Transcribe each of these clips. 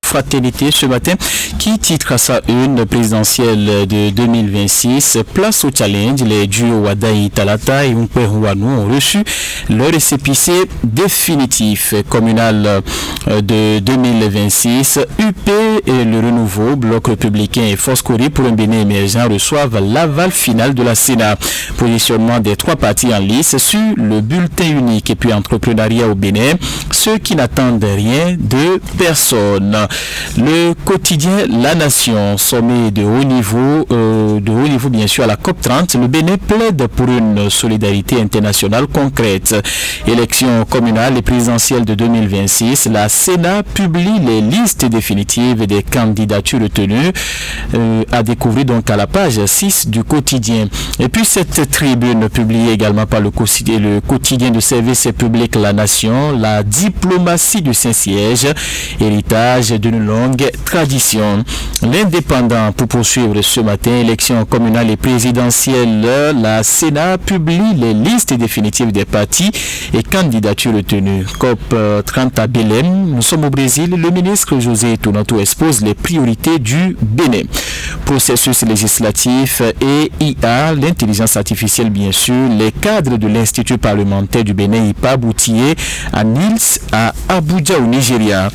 Fraternité ce matin qui titre à sa une présidentielle de 2026 place au challenge. Les duos Wadaï Talata et Umpehuanu ont reçu le récépissé définitif communal de 2026. UP et le Renouveau, Bloc républicain et Force Corée pour un Bénin émergent reçoivent l'aval final de la Sénat. Positionnement des trois partis en lice sur le bulletin unique et puis entrepreneuriat au Bénin, ceux qui n'attendent rien de personne. Le quotidien La Nation, sommet de haut niveau bien sûr à la COP30, le Bénin plaide pour une solidarité internationale concrète. Élections communales et présidentielles de 2026, la Sénat publie les listes définitives des candidatures retenues à découvrir donc à la page 6 du quotidien. Et puis cette tribune publiée également par le quotidien de service public La Nation, la diplomatie du Saint-Siège, héritage d'une longue tradition. L'Indépendant pour poursuivre ce matin, élections communales et présidentielles, la Sénat publie les listes définitives des partis et candidatures retenues. COP 30 à Belém, nous sommes au Brésil, le ministre José Tonato expose les priorités du Bénin. Processus législatif et IA, l'intelligence artificielle bien sûr, les cadres de l'Institut parlementaire du Bénin IPA boutillé à Nils à Abuja au Nigeria.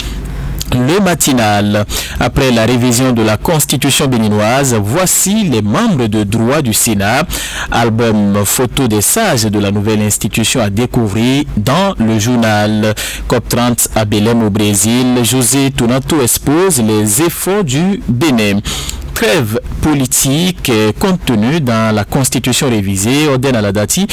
Le matinal. Après la révision de la Constitution béninoise, voici les membres de droit du Sénat. Album photo des sages de la nouvelle institution à découvrir dans le journal. COP30 à Belém au Brésil. José Tonato expose les efforts du Bénin. Trêve politique contenue dans la Constitution révisée, Oden Aladati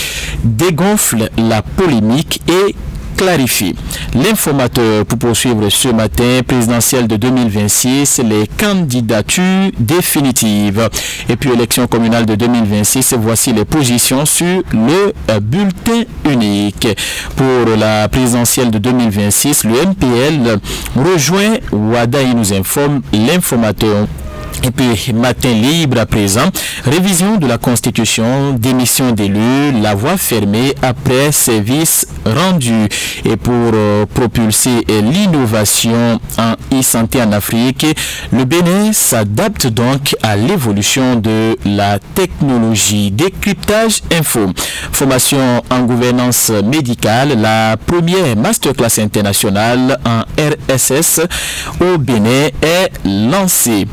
dégonfle la polémique et clarifie. L'informateur pour poursuivre ce matin, présidentielle de 2026, les candidatures définitives. Et puis élection communale de 2026, voici les positions sur le bulletin unique. Pour la présidentielle de 2026, le MPL rejoint Wada, il nous informe l'informateur. Et puis, matin libre à présent, révision de la Constitution, démission d'élus, la voie fermée après service rendu. Et pour propulser l'innovation en e-santé en Afrique, le Bénin s'adapte donc à l'évolution de la technologie. Décryptage info. Formation en gouvernance médicale, la première masterclass internationale en RSS au Bénin est lancée.